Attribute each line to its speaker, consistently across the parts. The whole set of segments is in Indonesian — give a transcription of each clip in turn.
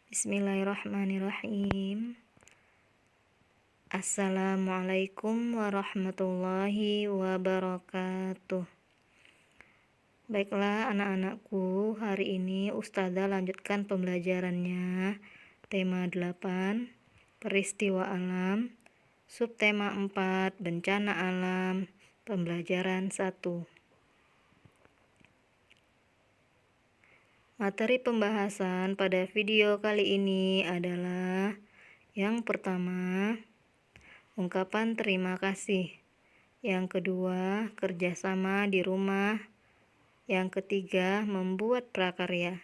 Speaker 1: Bismillahirrahmanirrahim. Assalamualaikum warahmatullahi wabarakatuh. Baiklah anak-anakku, hari ini Ustazah lanjutkan pembelajarannya. Tema 8, peristiwa alam. Subtema 4, bencana alam. Pembelajaran 1. Materi pembahasan pada video kali ini adalah yang pertama, ungkapan terima kasih. Yang kedua, kerjasama di rumah. Yang ketiga, membuat prakarya.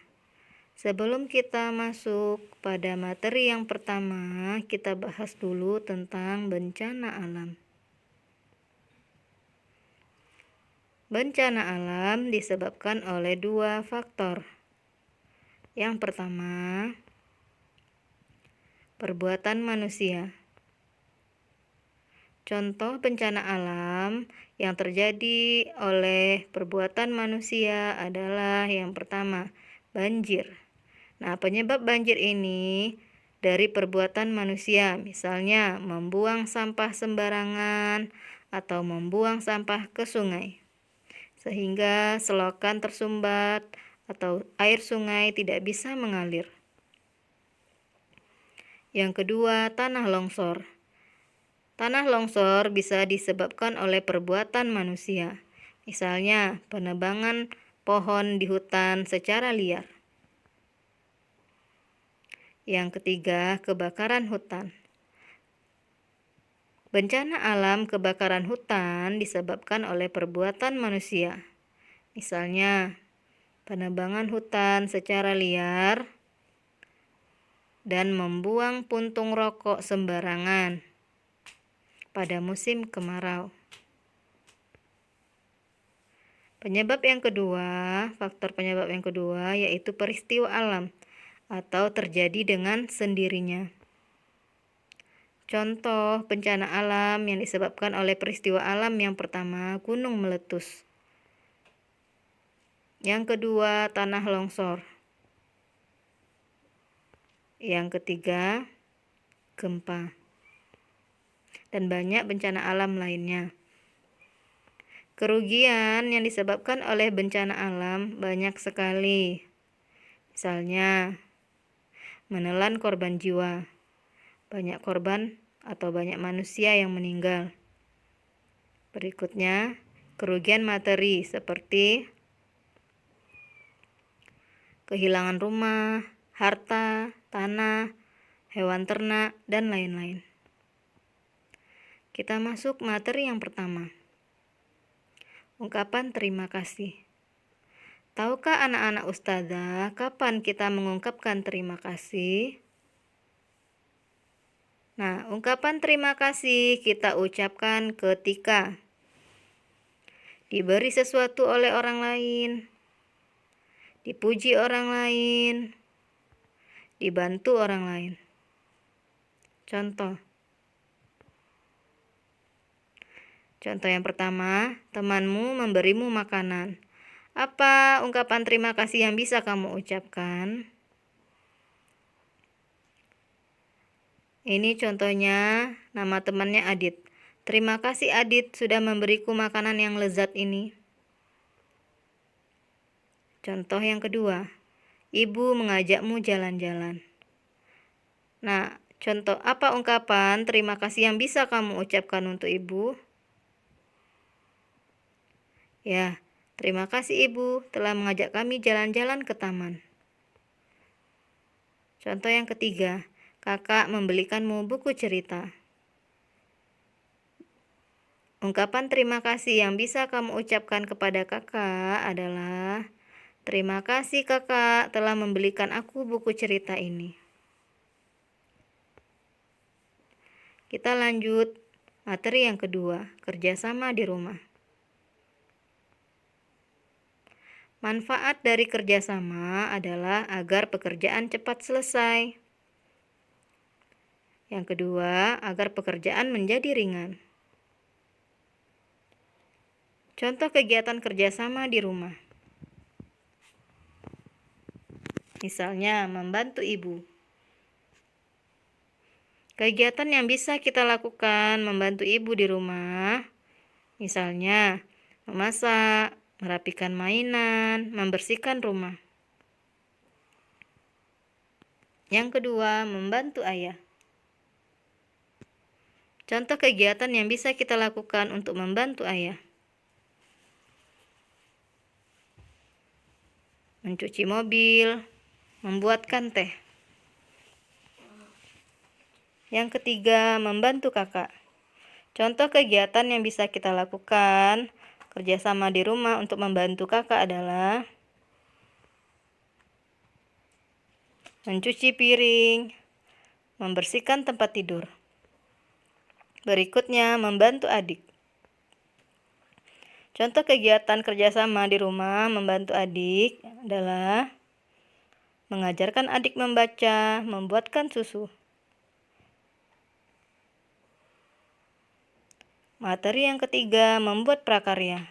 Speaker 1: Sebelum kita masuk pada materi yang pertama, kita bahas dulu tentang bencana alam. Bencana alam disebabkan oleh dua faktor. Yang pertama, perbuatan manusia. Contoh bencana alam yang terjadi oleh perbuatan manusia adalah yang pertama, banjir. Nah, penyebab banjir ini dari perbuatan manusia, misalnya membuang sampah sembarangan atau membuang sampah ke sungai, sehingga selokan tersumbat atau air sungai tidak bisa mengalir. Yang kedua, tanah longsor. Tanah longsor bisa disebabkan oleh perbuatan manusia, misalnya penebangan pohon di hutan secara liar. Yang ketiga, kebakaran hutan. Bencana alam kebakaran hutan disebabkan oleh perbuatan manusia, misalnya penebangan hutan secara liar dan membuang puntung rokok sembarangan pada musim kemarau. Faktor penyebab yang kedua yaitu peristiwa alam atau terjadi dengan sendirinya. Contoh bencana alam yang disebabkan oleh peristiwa alam yang pertama, gunung meletus. Yang kedua, tanah longsor. Yang ketiga, gempa. Dan banyak bencana alam lainnya. Kerugian yang disebabkan oleh bencana alam banyak sekali. Misalnya, menelan korban jiwa. Banyak korban atau banyak manusia yang meninggal. Berikutnya, kerugian materi seperti kehilangan rumah, harta, tanah, hewan ternak, dan lain-lain. Kita masuk materi yang pertama. Ungkapan terima kasih. Tahukah anak-anak Ustazah kapan kita mengungkapkan terima kasih? Nah, ungkapan terima kasih kita ucapkan ketika diberi sesuatu oleh orang lain, dipuji orang lain, dibantu orang lain. Contoh yang pertama, temanmu memberimu makanan. Apa ungkapan terima kasih yang bisa kamu ucapkan? Ini contohnya, nama temannya Adit. Terima kasih Adit sudah memberiku makanan yang lezat ini. Contoh yang kedua, ibu mengajakmu jalan-jalan. Nah, contoh apa ungkapan terima kasih yang bisa kamu ucapkan untuk ibu? Ya, terima kasih ibu telah mengajak kami jalan-jalan ke taman. Contoh yang ketiga, kakak membelikanmu buku cerita. Ungkapan terima kasih yang bisa kamu ucapkan kepada kakak adalah, terima kasih kakak telah membelikan aku buku cerita ini. Kita lanjut materi yang kedua, kerjasama di rumah. Manfaat dari kerjasama adalah agar pekerjaan cepat selesai. Yang kedua, agar pekerjaan menjadi ringan. Contoh kegiatan kerjasama di rumah. Misalnya, membantu ibu. Kegiatan yang bisa kita lakukan membantu ibu di rumah, misalnya memasak, merapikan mainan, membersihkan rumah. Yang kedua, membantu ayah. Contoh kegiatan yang bisa kita lakukan untuk membantu ayah: mencuci mobil, membuatkan teh. Yang ketiga, membantu kakak. Contoh kegiatan yang bisa kita lakukan kerjasama di rumah untuk membantu kakak adalah mencuci piring, membersihkan tempat tidur. Berikutnya, membantu adik. Contoh kegiatan kerjasama di rumah membantu adik adalah mengajarkan adik membaca, membuatkan susu. Materi yang ketiga, membuat prakarya.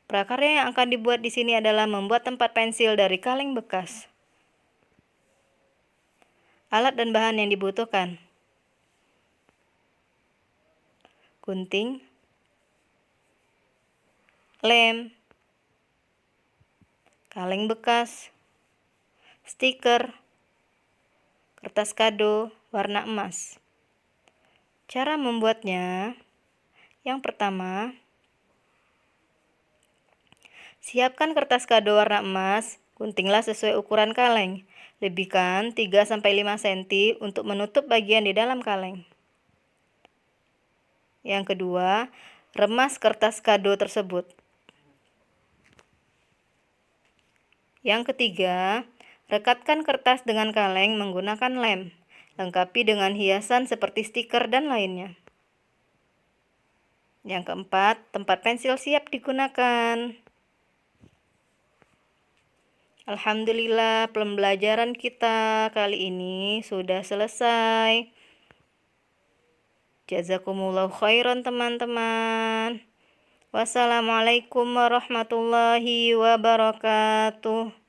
Speaker 1: Prakarya yang akan dibuat di sini adalah membuat tempat pensil dari kaleng bekas. Alat dan bahan yang dibutuhkan: gunting, lem, kaleng bekas, stiker, kertas kado warna emas. Cara membuatnya: yang pertama, siapkan kertas kado warna emas, guntinglah sesuai ukuran kaleng. Lebihkan 3-5 cm untuk menutup bagian di dalam kaleng. Yang kedua, remas kertas kado tersebut. Yang ketiga, rekatkan kertas dengan kaleng menggunakan lem. Lengkapi dengan hiasan seperti stiker dan lainnya. Yang keempat, tempat pensil siap digunakan. Alhamdulillah, pembelajaran kita kali ini sudah selesai. Jazakumullahu khairan teman-teman. Wassalamualaikum warahmatullahi wabarakatuh.